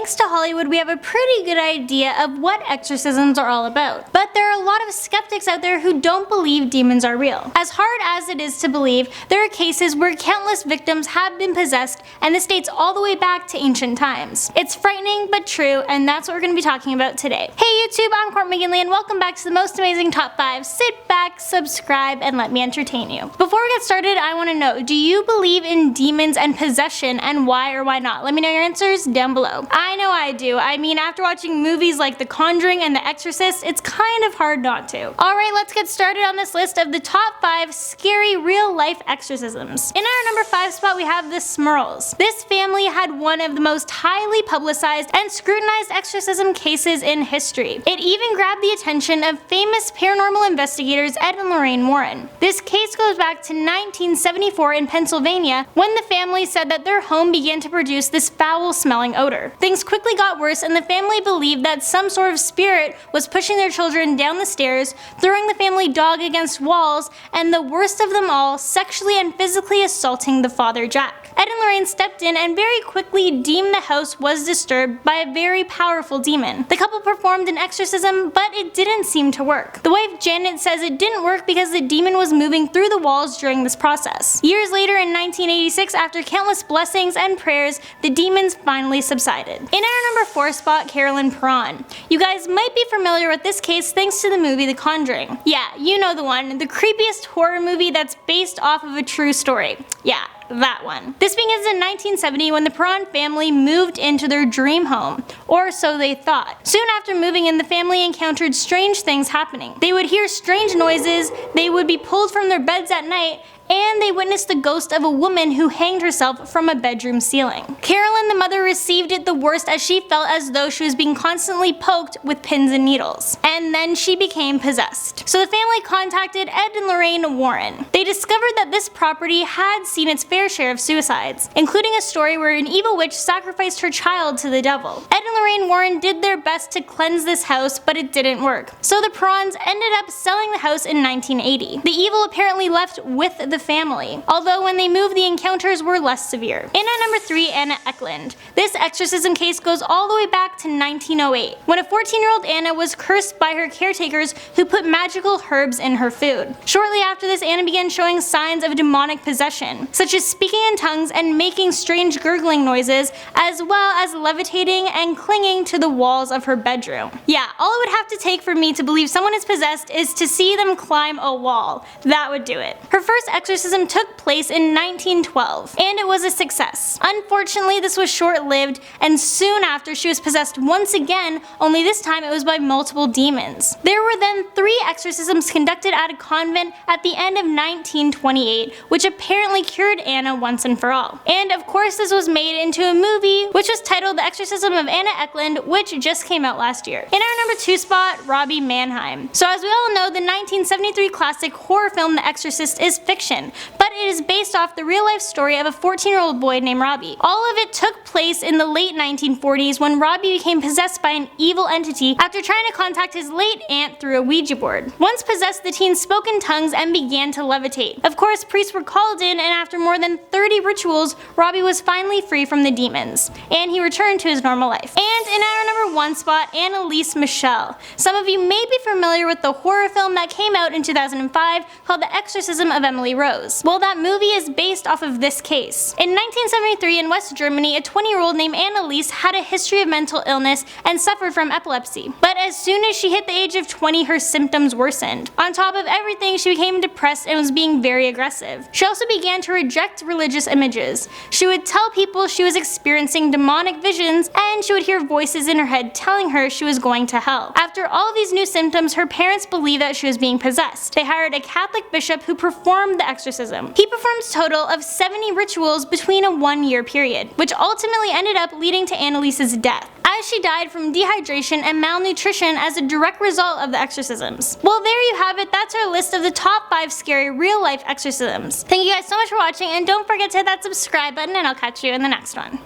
thanks to Hollywood, we have a pretty good idea of what exorcisms are all about. But there are a lot of skeptics out there who don't believe demons are real. As hard as it is to believe, there are cases where countless victims have been possessed, and this dates all the way back to ancient times. It's frightening but true, and that's what we're going to be talking about today. Hey YouTube, I'm Court McGinley, and welcome back to the most amazing top 5. Sit back, subscribe, and let me entertain you. Before we get started, I want to know, do you believe in demons and possession, and why or why not? Let me know your answers down below. I know I do. I mean, after watching movies like The Conjuring and The Exorcist, it's kind of hard not to. Alright, let's get started on this list of the top 5 scary real-life exorcisms. In our number 5 spot, we have the Swirls. This family had one of the most highly publicized and scrutinized exorcism cases in history. It even grabbed the attention of famous paranormal investigators Ed and Lorraine Warren. This case goes back to 1974 in Pennsylvania, when the family said that their home began to produce this foul-smelling odor. Things quickly got worse, and the family believed that some sort of spirit was pushing their children down the stairs, throwing the family dog against walls, and the worst of them all, sexually and physically assaulting the father Jack. Ed and Lorraine stepped in and very quickly deemed the house was disturbed by a very powerful demon. The couple performed an exorcism, but it didn't seem to work. The wife Janet says it didn't work because the demon was moving through the walls during this process. Years later, in 1986, after countless blessings and prayers, the demons finally subsided. In our number 4 spot, Carolyn Perron. You guys might be familiar with this case thanks to the movie The Conjuring. Yeah, you know the one, the creepiest horror movie that's based off of a true story. Yeah, that one. This begins in 1970 when the Perron family moved into their dream home, or so they thought. Soon after moving in, the family encountered strange things happening. They would hear strange noises, they would be pulled from their beds at night, and they witnessed the ghost of a woman who hanged herself from a bedroom ceiling. Carolyn, the mother, received it the worst as she felt as though she was being constantly poked with pins and needles. And then she became possessed. So the family contacted Ed and Lorraine Warren. They discovered that this property had seen its fair share of suicides, including a story where an evil witch sacrificed her child to the devil. Ed and Lorraine Warren did their best to cleanse this house, but it didn't work. So the Perrons ended up selling the house in 1980. The evil apparently left with the family, although when they moved, the encounters were less severe. In at number 3, Anna Eklund. This exorcism case goes all the way back to 1908, when a 14-year-old Anna was cursed by her caretakers who put magical herbs in her food. Shortly after this, Anna began showing signs of demonic possession, such as speaking in tongues and making strange gurgling noises, as well as levitating and clinging to the walls of her bedroom. Yeah, all it would have to take for me to believe someone is possessed is to see them climb a wall. That would do it. Her first exorcism took place in 1912, and it was a success. Unfortunately, this was short-lived, and soon after she was possessed once again, only this time it was by multiple demons. There were then 3 exorcisms conducted at a convent at the end of 1928, which apparently cured Anna once and for all. And of course, this was made into a movie, which was titled The Exorcism of Anna Eklund, which just came out last year. In our number 2 spot, Robbie Manheim. So as we all know, the 1973 classic horror film The Exorcist is fiction, but it is based off the real-life story of a 14-year-old boy named Robbie. All of it took place in the late 1940s when Robbie became possessed by an evil entity after trying to contact his late aunt through a Ouija board. Once possessed, the teen spoke in tongues and began to levitate. Of course, priests were called in, and after more than 30 rituals, Robbie was finally free from the demons, and he returned to his normal life. And in our number 1 spot, Alise Michelle. Some of you may be familiar with the horror film that came out in 2005 called The Exorcism of Emily Rose. Well, that movie is based off of this case. In 1973 in West Germany, a 20-year-old named Annalise had a history of mental illness and suffered from epilepsy. But as soon as she hit the age of 20, her symptoms worsened. On top of everything, she became depressed and was being very aggressive. She also began to reject religious images. She would tell people she was experiencing demonic visions, and she would hear voices in her head telling her she was going to hell. After all of these new symptoms, her parents believed that she was being possessed. They hired a Catholic bishop who performed the exorcism. He performed a total of 70 rituals between a 1-year period, which ultimately ended up leading to Annalise's death, as she died from dehydration and malnutrition as a direct result of the exorcisms. Well, there you have it. That's our list of the top 5 scary real-life exorcisms. Thank you guys so much for watching, and don't forget to hit that subscribe button, and I'll catch you in the next one.